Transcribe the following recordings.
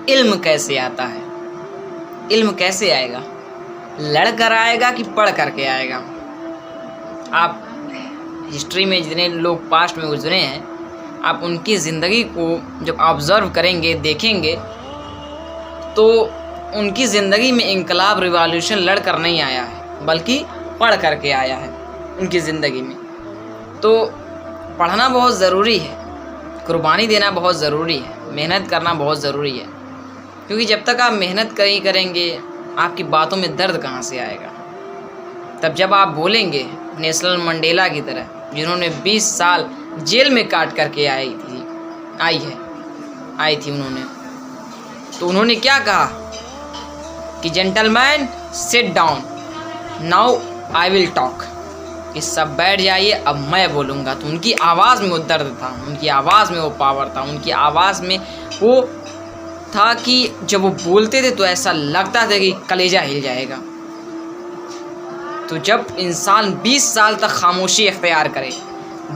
इल्म कैसे आता है? इल्म कैसे आएगा? लड़ कर आएगा कि पढ़ करके आएगा? आप हिस्ट्री में जितने लोग पास्ट में गुजरे हैं, आप उनकी ज़िंदगी को जब ऑब्ज़र्व करेंगे, देखेंगे, तो उनकी ज़िंदगी में इनकलाब, रिवॉल्यूशन लड़ कर नहीं आया है, बल्कि पढ़ करके आया है उनकी ज़िंदगी में। तो पढ़ना बहुत ज़रूरी है, कुर्बानी देना बहुत ज़रूरी है, मेहनत करना बहुत ज़रूरी है, क्योंकि जब तक आप मेहनत नहीं करेंगे, आपकी बातों में दर्द कहाँ से आएगा? तब जब आप बोलेंगे नेल्सन मंडेला की तरह, जिन्होंने 20 साल जेल में काट करके आई थी उन्होंने, तो उन्होंने क्या कहा कि gentleman sit down, now I will talk, कि सब बैठ जाइए, अब मैं बोलूँगा। तो उनकी आवाज़ में वो दर्द था, उनकी आवाज़ में वो पावर था, उनकी आवाज़ में वो था कि जब वो बोलते थे तो ऐसा लगता था कि कलेजा हिल जाएगा। तो जब इंसान 20 साल तक खामोशी इख्तियार करे,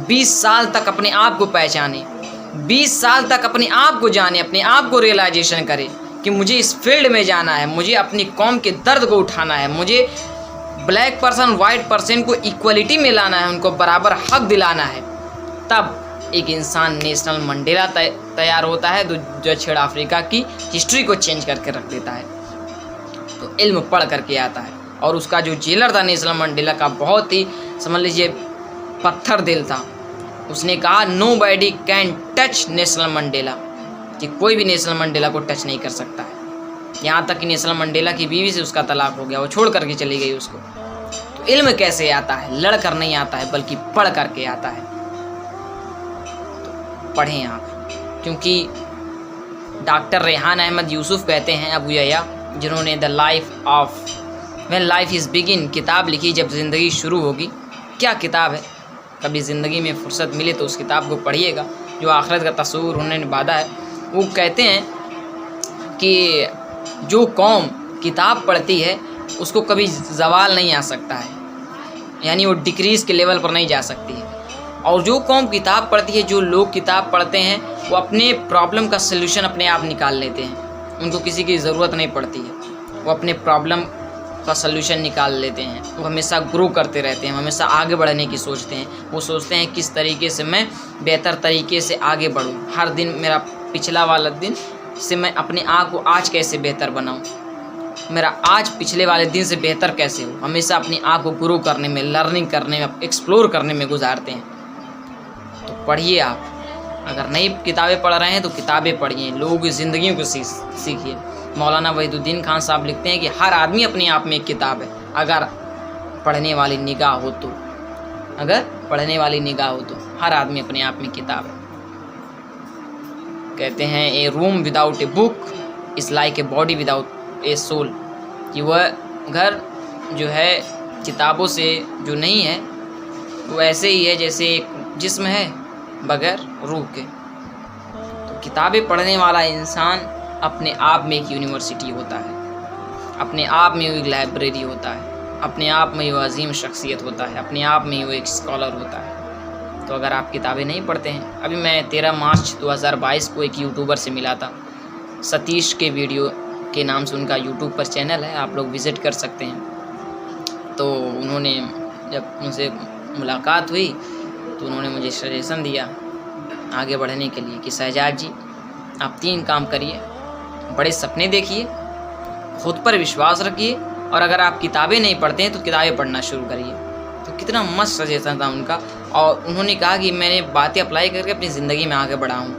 20 साल तक अपने आप को पहचाने, 20 साल तक अपने आप को जाने, अपने आप को रियलाइजेशन करे कि मुझे इस फील्ड में जाना है, मुझे अपनी कौम के दर्द को उठाना है, मुझे ब्लैक पर्सन वाइट पर्सन को इक्वलिटी में लाना है, उनको बराबर हक दिलाना है, तब एक इंसान नेल्सन मंडेला तैयार होता है, जो दक्षिण अफ्रीका की हिस्ट्री को चेंज करके रख देता है। तो इल्म पढ़ करके आता है। और उसका जो जेलर था नेल्सन मंडेला का, बहुत ही समझ लीजिए पत्थर दिल था। उसने कहा nobody can touch Nelson Mandela, कि कोई भी नेल्सन मंडेला को टच नहीं कर सकता है। यहाँ तक कि नेल्सन मंडेला की बीवी से उसका तलाक हो गया, वो छोड़ करके चली गई उसको। तो इल्म कैसे आता है? लड़ कर नहीं आता है, बल्कि पढ़ करके आता है। तो पढ़ें आप, क्योंकि डॉक्टर रेहान अहमद यूसुफ कहते हैं, अबू यया, जिन्होंने the life of when life is begin किताब लिखी, जब ज़िंदगी शुरू होगी। क्या किताब है? कभी ज़िंदगी में फुर्सत मिले तो उस किताब को पढ़िएगा, जो आखिरत का तस्वुर उन्होंने निभाया है। वो कहते हैं कि जो कौम किताब पढ़ती है उसको कभी ज़वाल नहीं आ सकता है, यानी वो डिक्रीज़ के लेवल पर नहीं जा सकती है। और जो कौम किताब पढ़ती है, जो लोग किताब पढ़ते हैं, वो अपने प्रॉब्लम का सलूशन अपने आप निकाल लेते हैं, उनको किसी की ज़रूरत नहीं पड़ती है। वो अपने प्रॉब्लम का सलूशन निकाल लेते हैं। वो हमेशा ग्रो करते रहते हैं, हमेशा आगे बढ़ने की सोचते हैं। वो सोचते हैं किस तरीके से मैं बेहतर तरीके से आगे बढ़ूँ, हर दिन मेरा पिछला वाला दिन से मैं अपने आप को आज कैसे बेहतर बनाऊँ, मेरा आज पिछले वाले दिन से बेहतर कैसे हो। हमेशा अपने आप को ग्रो करने में, लर्निंग करने में, एक्सप्लोर करने में गुजारते हैं। तो पढ़िए आप, अगर नई किताबें पढ़ रहे हैं तो किताबें पढ़िए, लोगों की ज़िंदगियों को सीखिए। मौलाना वहीदुद्दीन खान साहब लिखते हैं कि हर आदमी अपने आप में एक किताब है, अगर पढ़ने वाली निगाह हो तो। अगर पढ़ने वाली निगाह हो तो हर आदमी अपने आप में किताब है। कहते हैं a room without a book is like a body without a soul, कि वह घर जो है किताबों से जो नहीं है, वो ऐसे ही है जैसे एक जिस्म है बगैर रूह के। तो किताबें पढ़ने वाला इंसान अपने आप में एक यूनिवर्सिटी होता है, अपने आप में वो एक लाइब्रेरी होता है, अपने आप में वो अजीम शख्सियत होता है, अपने आप में वो एक स्कॉलर होता है। तो अगर आप किताबें नहीं पढ़ते हैं, अभी मैं 13 मार्च 2022 को एक यूट्यूबर से मिला था, सतीश के वीडियो के नाम से उनका यूट्यूब पर चैनल है, आप लोग विज़िट कर सकते हैं। तो उन्होंने जब उनसे मुलाकात हुई तो उन्होंने मुझे सजेशन दिया आगे बढ़ने के लिए कि शहजाद जी, आप 3 काम करिए, बड़े सपने देखिए, खुद पर विश्वास रखिए, और अगर आप किताबें नहीं पढ़ते हैं तो किताबें पढ़ना शुरू करिए। तो कितना मस्त सजेशन था उनका। और उन्होंने कहा कि मैंने बातें अप्लाई करके अपनी ज़िंदगी में आगे बढ़ा हूँ,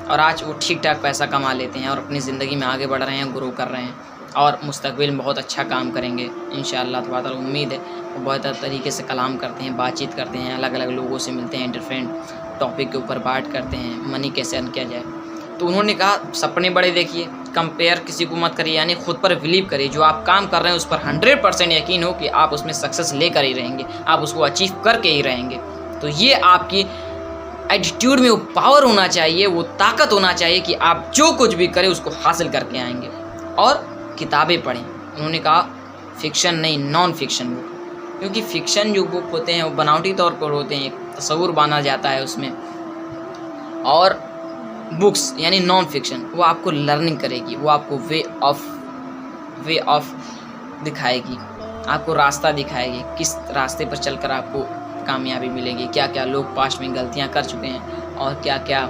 और आज वो ठीक ठाक पैसा कमा लेते हैं और अपनी ज़िंदगी में आगे बढ़ रहे हैं, ग्रो कर रहे हैं, और मुस्तकबिल में बहुत अच्छा काम करेंगे इंशाअल्लाह ताला। उम्मीद है वो बहुत तरीके से कलाम करते हैं, बातचीत करते हैं, अलग अलग लोगों से मिलते हैं, डिफरेंट टॉपिक के ऊपर बात करते हैं, मनी कैसे अर्न किया जाए। तो उन्होंने कहा सपने बड़े देखिए, कंपेयर किसी को मत करिए, यानी खुद पर बिलीव करिए। जो आप काम कर रहे हैं उस पर 100% यकीन हो कि आप उसमें सक्सेस लेकर ही रहेंगे, आप उसको अचीव करके ही रहेंगे। तो ये आपकी एटीट्यूड में वो पावर होना चाहिए, वो ताकत होना चाहिए कि आप जो कुछ भी करें उसको हासिल करके आएंगे। और किताबें पढ़ें। उन्होंने कहा फ़िक्शन नहीं, नॉन फिक्शन बुक, क्योंकि फ़िक्शन जो बुक होते हैं वो बनावटी तौर पर होते हैं, एक तस्वुर बना जाता है उसमें, और बुक्स यानी नॉन फिक्शन, वो आपको लर्निंग करेगी, वो आपको वे ऑफ दिखाएगी, आपको रास्ता दिखाएगी, किस रास्ते पर चलकर आपको कामयाबी मिलेगी, क्या क्या लोग पास्ट में गलतियां कर चुके हैं और क्या क्या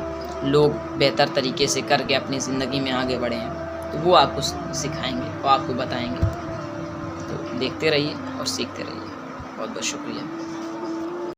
लोग बेहतर तरीके से करके अपनी ज़िंदगी में आगे बढ़े हैं, तो वो आपको सिखाएंगे, वो आपको बताएंगे। तो देखते रहिए और सीखते रहिए। बहुत बहुत शुक्रिया।